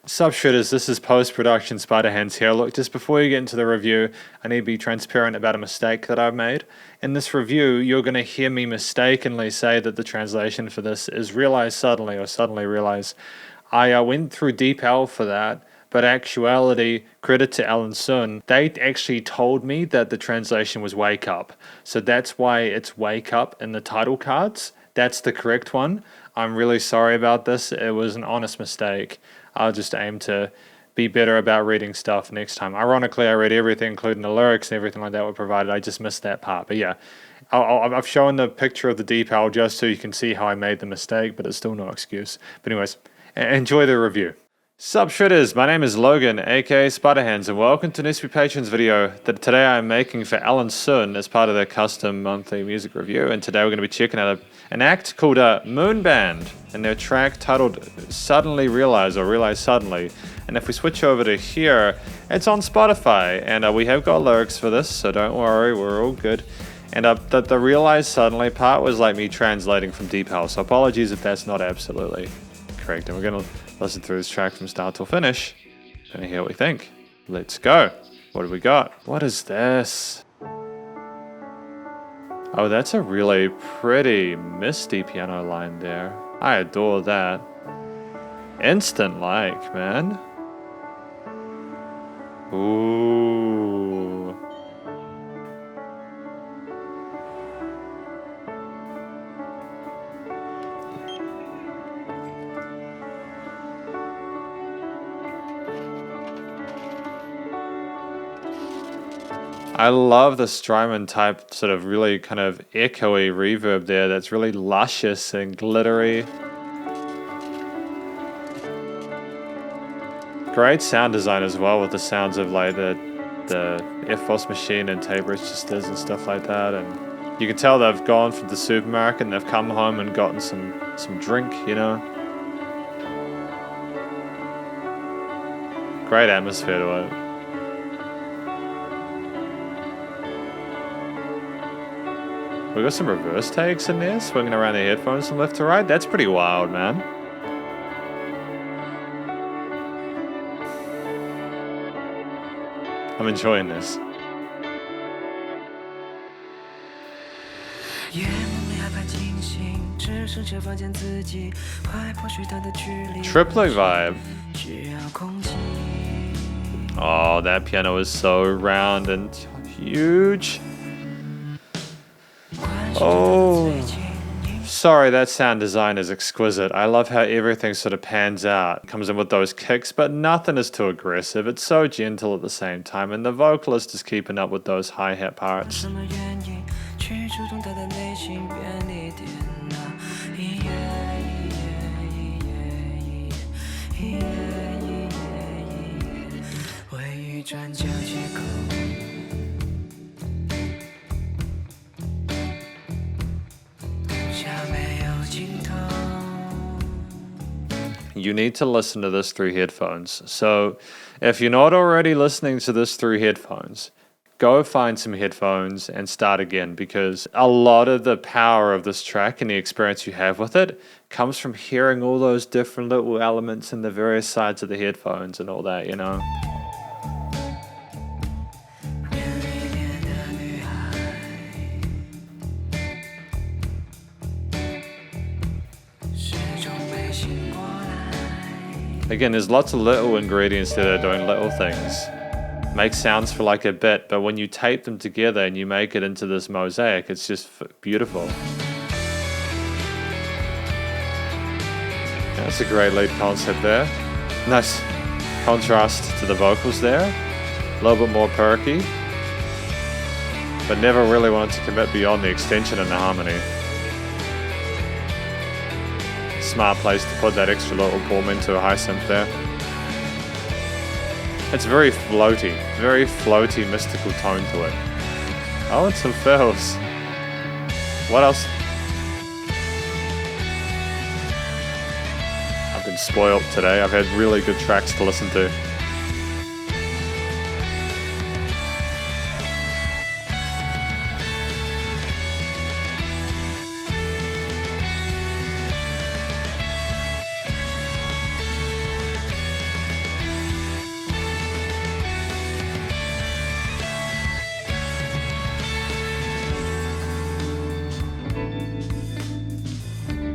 Sup Shredders, this is post-production Spiderhands here. Look, just before you get into the review, I need to be transparent about a mistake that I've made. In this review, you're going to hear me mistakenly say that the translation for this is realize suddenly or suddenly realize. I went through Deep L for that, but actuality, credit to Alan Sun, they actually told me that the translation was wake up. So that's why it's wake up in the title cards. That's the correct one. I'm really sorry about this. It was an honest mistake. I'll just aim to be better about reading stuff next time. Ironically, I read everything, including the lyrics and everything like that were provided. I just missed that part. But yeah, I've shown the picture of the Deep L just so you can see how I made the mistake, but it's still no excuse. But anyways, enjoy the review. Sup Shredders, my name is Logan, aka Spiderhands, and welcome to an SP Patrons video that today I'm making for Alan Sun as part of their custom monthly music review. And today we're going to be checking out an act called MOONBAND and their track titled Suddenly Realize or Realize Suddenly. And if we switch over to here, it's on Spotify, and we have got lyrics for this, so don't worry, we're all good. And the Realize Suddenly part was like me translating from Deep House, so apologies if that's not absolutely correct. And we're going to listen through this track from start till finish and hear what we think. Let's go. What do we got? What is this? Oh, that's a really pretty misty piano line there. I adore that. Instant like, man. Ooh. I love the Strymon type sort of really kind of echoey reverb there that's really luscious and glittery. Great sound design as well with the sounds of like the FOSS machine and tape registers and stuff like that. And you can tell they've gone from the supermarket and they've come home and gotten some drink, you know. Great atmosphere to it. We got some reverse takes in there, swinging around the headphones from left to right. That's pretty wild, man. I'm enjoying this. Triplet vibe. Oh, that piano is so round and huge. Oh, sorry, that sound design is exquisite. I love how everything sort of pans out. Comes in with those kicks, but nothing is too aggressive. It's so gentle at the same time, and the vocalist is keeping up with those hi-hat parts. You need to listen to this through headphones. So if you're not already listening to this through headphones, go find some headphones and start again, because a lot of the power of this track and the experience you have with it comes from hearing all those different little elements in the various sides of the headphones and all that, you know. Again, there's lots of little ingredients that are doing little things. Make sounds for like a bit, but when you tape them together and you make it into this mosaic, it's just beautiful. That's a great lead concept there. Nice contrast to the vocals there. A little bit more perky, but never really wanted to commit beyond the extension and the harmony. Smart place to put that extra little boom into a high synth there. It's very floaty, mystical tone to it. Oh, and some fills. What else? I've been spoiled today. I've had really good tracks to listen to.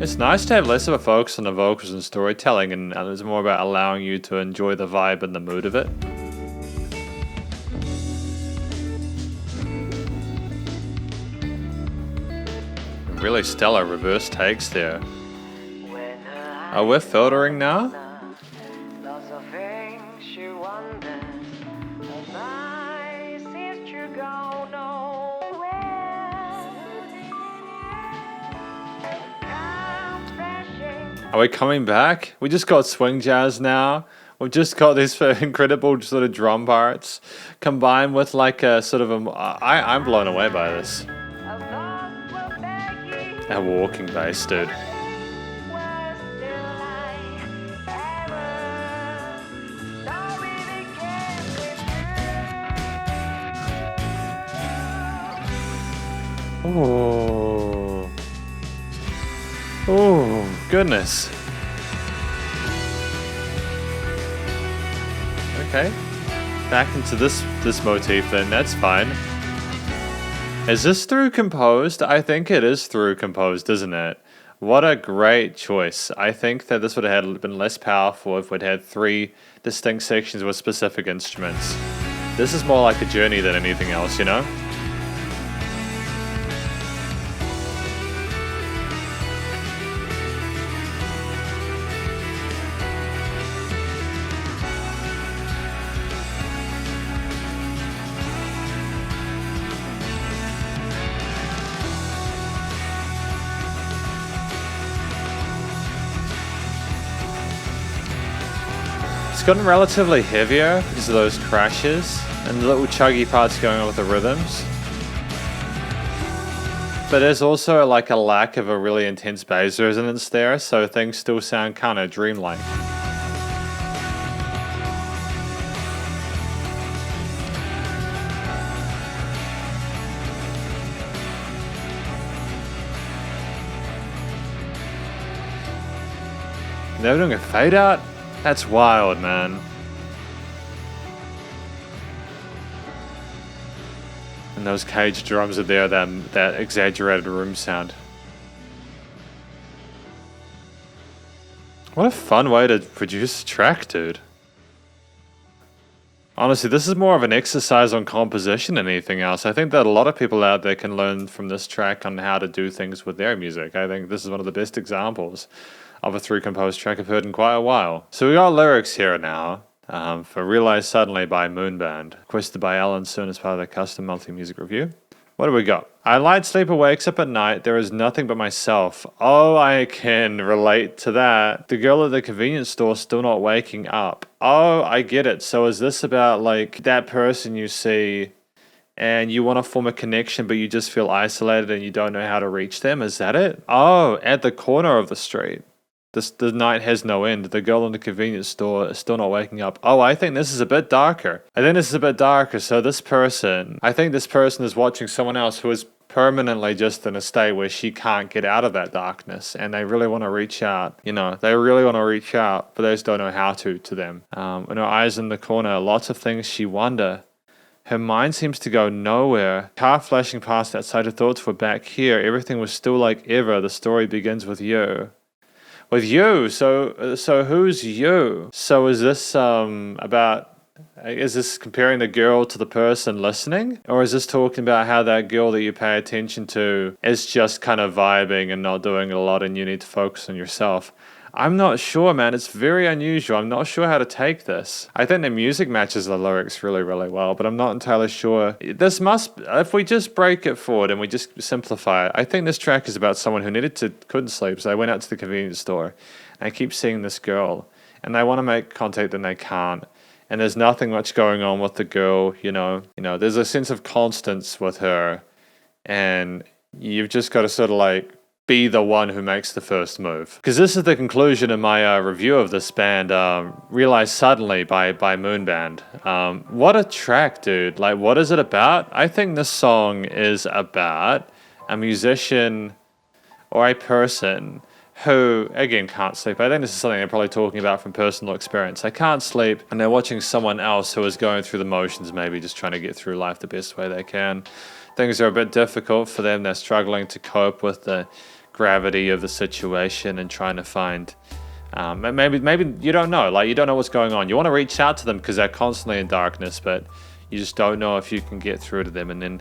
It's nice to have less of a focus on the vocals and storytelling, and it's more about allowing you to enjoy the vibe and the mood of it. Really stellar reverse takes there. Oh, we're filtering now? Are we coming back? We just got swing jazz now. We've just got these incredible sort of drum parts combined with like a sort of I'm blown away by this. A walking bass, dude. Oh. Oh, goodness. Okay. Back into this motif then, that's fine. Is this through composed? I think it is through composed, isn't it? What a great choice. I think that this would have been less powerful if we'd had 3 distinct sections with specific instruments. This is more like a journey than anything else, you know? It's gotten relatively heavier because of those crashes and the little chuggy parts going on with the rhythms. But there's also like a lack of a really intense bass resonance there, so things still sound kind of dreamlike. They're doing a fade out? That's wild, man. And those cage drums are there, that exaggerated room sound. What a fun way to produce a track, dude. Honestly, this is more of an exercise on composition than anything else. I think that a lot of people out there can learn from this track on how to do things with their music. I think this is one of the best examples of a 3-composed track I've heard in quite a while. So we got lyrics here now for Realize Suddenly by MOONBAND, requested by Alan Soon as part of the custom monthly music review. What do we got? I light sleeper wakes up at night, there is nothing but myself. Oh, I can relate to that. The girl at the convenience store still not waking up. Oh, I get it. So is this about like that person you see and you want to form a connection but you just feel isolated and you don't know how to reach them? Is that it? Oh, at the corner of the street. The night has no end. The girl in the convenience store is still not waking up. Oh, I think this is a bit darker. So this person, I think this person is watching someone else who is permanently just in a state where she can't get out of that darkness, and they really want to reach out. You know, they really want to reach out, but they just don't know how to them. And her eyes in the corner, lots of things she wonder. Her mind seems to go nowhere. Car flashing past outside, her thoughts were back here. Everything was still like ever. The story begins with you. With you, so who's you? So is this is this comparing the girl to the person listening? Or is this talking about how that girl that you pay attention to is just kind of vibing and not doing a lot and you need to focus on yourself? I'm not sure, man. It's very unusual. I'm not sure how to take this. I think the music matches the lyrics really, really well, but I'm not entirely sure. If we just break it forward and we just simplify it, I think this track is about someone who couldn't sleep, so they went out to the convenience store, and they keep seeing this girl, and they want to make contact and they can't. And there's nothing much going on with the girl, you know, there's a sense of constance with her, and you've just got to sort of like be the one who makes the first move. Because this is the conclusion of my review of this band, Realize Suddenly by MOONBAND. What a track, dude. Like, what is it about? I think this song is about a musician or a person who, again, can't sleep. I think this is something they're probably talking about from personal experience. They can't sleep, and they're watching someone else who is going through the motions, maybe just trying to get through life the best way they can. Things are a bit difficult for them. They're struggling to cope with the gravity of the situation and trying to find, maybe you don't know, like you don't know what's going on. You want to reach out to them because they're constantly in darkness, but you just don't know if you can get through to them. And then,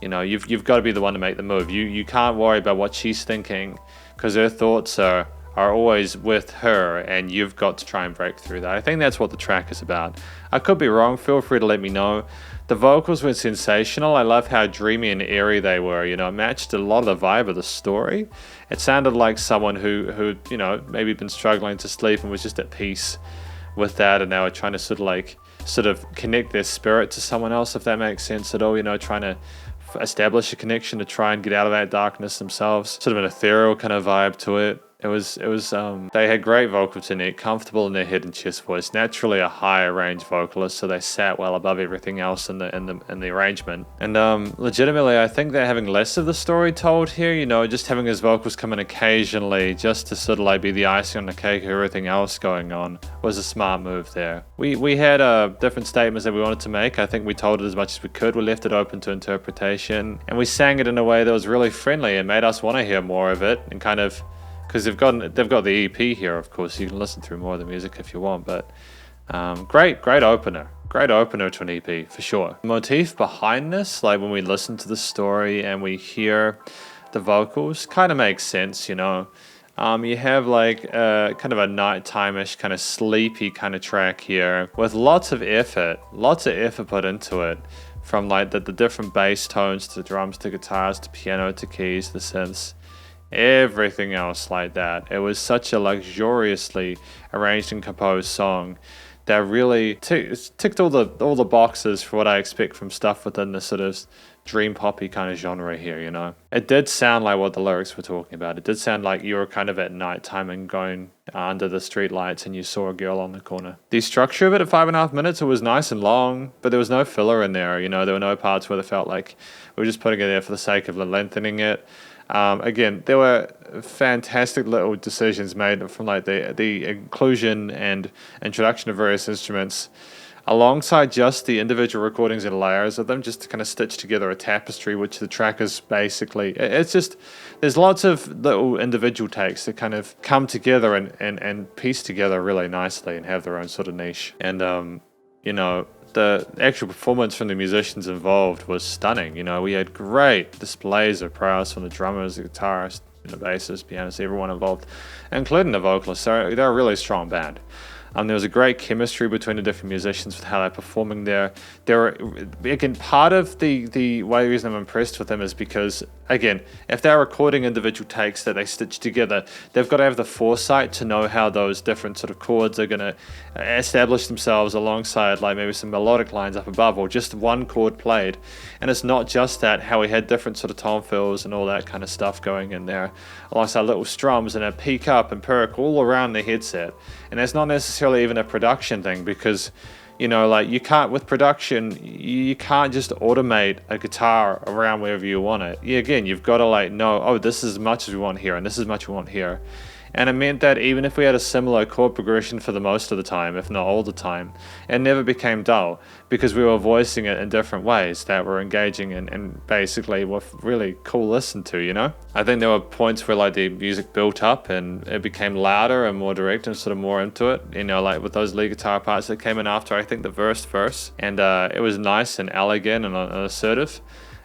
you know, you've got to be the one to make the move. You can't worry about what she's thinking because her thoughts are always with her, and you've got to try and break through that. I think that's what the track is about. I could be wrong. Feel free to let me know. The vocals were sensational. I love how dreamy and airy they were. You know, it matched a lot of the vibe of the story. It sounded like someone who you know, maybe been struggling to sleep and was just at peace with that, and they were trying to sort of connect their spirit to someone else, if that makes sense at all. You know, trying to establish a connection to try and get out of that darkness themselves. Sort of an ethereal kind of vibe to it. It was they had great vocal technique, comfortable in their head and chest voice, naturally a higher range vocalist, so they sat well above everything else in the arrangement. And legitimately, I think they're having less of the story told here, you know, just having his vocals come in occasionally just to sort of like be the icing on the cake of everything else going on was a smart move there. We had different statements that we wanted to make. I think we told it as much as we could. We left it open to interpretation, and we sang it in a way that was really friendly and made us want to hear more of it, and kind of, because they've got the EP here, of course. You can listen through more of the music if you want, but great opener to an EP for sure. The motif behind this, like when we listen to the story and we hear the vocals, kind of makes sense, you know. You have like kind of a nighttime-ish, kind of sleepy kind of track here with lots of effort put into it, from like the different bass tones to drums to guitars to piano to keys, the synths. Everything else like that. It was such a luxuriously arranged and composed song that really ticked all the boxes for what I expect from stuff within the sort of dream poppy kind of genre here, you know. It did sound like what the lyrics were talking about. It did sound like you were kind of at nighttime and going under the street lights and you saw a girl on the corner. The structure of it at 5.5 minutes, it was nice and long, but there was no filler in there, you know. There were no parts where it felt like we were just putting it there for the sake of lengthening it. Again, there were fantastic little decisions made from like the inclusion and introduction of various instruments alongside just the individual recordings and layers of them, just to kind of stitch together a tapestry, which the track is basically. It's just, there's lots of little individual takes that kind of come together and piece together really nicely and have their own sort of niche. And, you know, the actual performance from the musicians involved was stunning. You know, we had great displays of prowess from the drummers, the guitarists, the bassists, pianists, everyone involved, including the vocalists. So they're a really strong band. There was a great chemistry between the different musicians with how they're performing there. Again, part of the reason I'm impressed with them is because, again, if they're recording individual takes that they stitch together, they've got to have the foresight to know how those different sort of chords are going to establish themselves alongside like maybe some melodic lines up above or just one chord played. And it's not just that, how we had different sort of tone fills and all that kind of stuff going in there alongside little strums and a peak up and perk all around the headset. And that's not necessarily even a production thing, because, you know, like you can't, with production, you can't just automate a guitar around wherever you want it. Again, you've got to like know, oh, this is as much as we want here and this is as much we want here. And it meant that even if we had a similar chord progression for the most of the time, if not all the time, it never became dull because we were voicing it in different ways that were engaging and basically were really cool to listen to, you know? I think there were points where like the music built up and it became louder and more direct and sort of more into it, you know, like with those lead guitar parts that came in after, I think, the verse. And it was nice and elegant and assertive.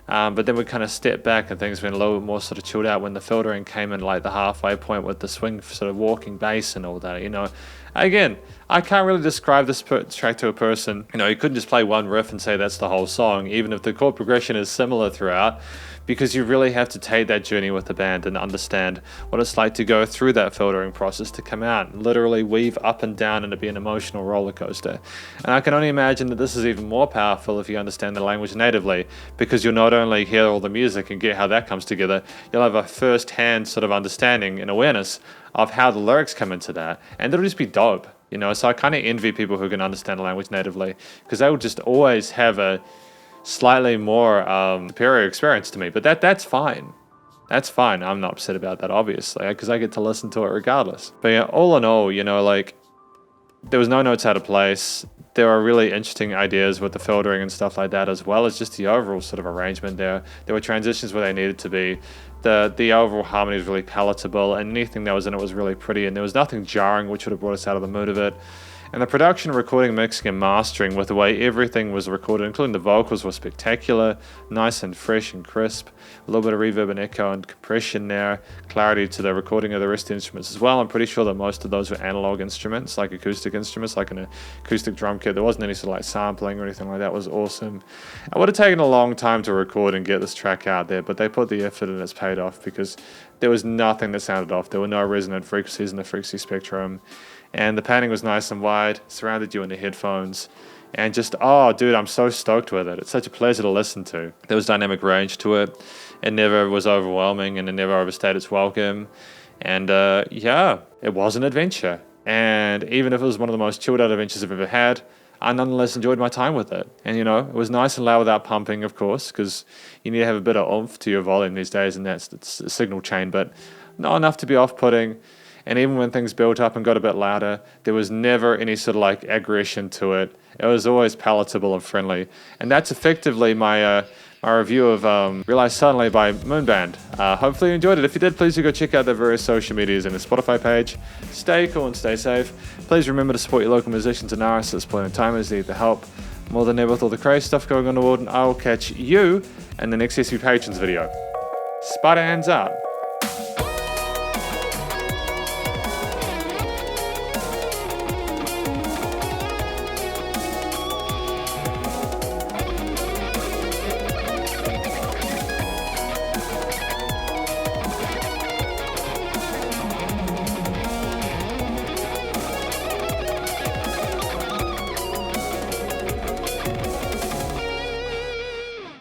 But then we kind of stepped back and things went a little bit more sort of chilled out when the filtering came in like the halfway point with the swing sort of walking bass and all that, you know. Again, I can't really describe this track to a person. You know, you couldn't just play one riff and say that's the whole song, even if the chord progression is similar throughout, because you really have to take that journey with the band and understand what it's like to go through that filtering process to come out and literally weave up and down and to be an emotional roller coaster. And I can only imagine that this is even more powerful if you understand the language natively, because you'll not only hear all the music and get how that comes together, you'll have a first-hand sort of understanding and awareness of how the lyrics come into that, and it'll just be dope, you know. So I kind of envy people who can understand the language natively, because they will just always have a slightly more superior experience to me. But that's fine. That's fine. I'm not upset about that, obviously, because I get to listen to it regardless. But yeah, all in all, you know, like, there was no notes out of place. there are really interesting ideas with the filtering and stuff like that, as well as just the overall sort of arrangement there. There were transitions where they needed to be. The overall harmony was really palatable, and anything that was in it was really pretty, and there was nothing jarring which would have brought us out of the mood of it. And the production, recording, mixing, and mastering with the way everything was recorded, including the vocals, was spectacular, nice and fresh and crisp. A little bit of reverb and echo and compression there, clarity to the recording of the rest of the instruments as well. I'm pretty sure that most of those were analog instruments, like acoustic instruments, like an acoustic drum kit. There wasn't any sort of like sampling or anything like that. It was awesome. It would have taken a long time to record and get this track out there, but they put the effort and it's paid off because there was nothing that sounded off. There were no resonant frequencies in the frequency spectrum. And the panning was nice and wide, surrounded you in the headphones. And just, oh, dude, I'm so stoked with it. It's such a pleasure to listen to. There was dynamic range to it. It never was overwhelming, and it never overstayed its welcome. And yeah, it was an adventure. And even if it was one of the most chilled out adventures I've ever had, I nonetheless enjoyed my time with it. And, you know, it was nice and loud without pumping, of course, because you need to have a bit of oomph to your volume these days, and that's a signal chain, but not enough to be off-putting. And even when things built up and got a bit louder, there was never any sort of like aggression to it. It was always palatable and friendly. And that's effectively my my review of Realize Suddenly by Moonband. Hopefully you enjoyed it. If you did, please do go check out their various social medias and the Spotify page. Stay cool and stay safe. Please remember to support your local musicians and artists at this point in time as they need the help. More than ever with all the crazy stuff going on in the world, and I will catch you in the next SP Patrons video. Spiderhands out.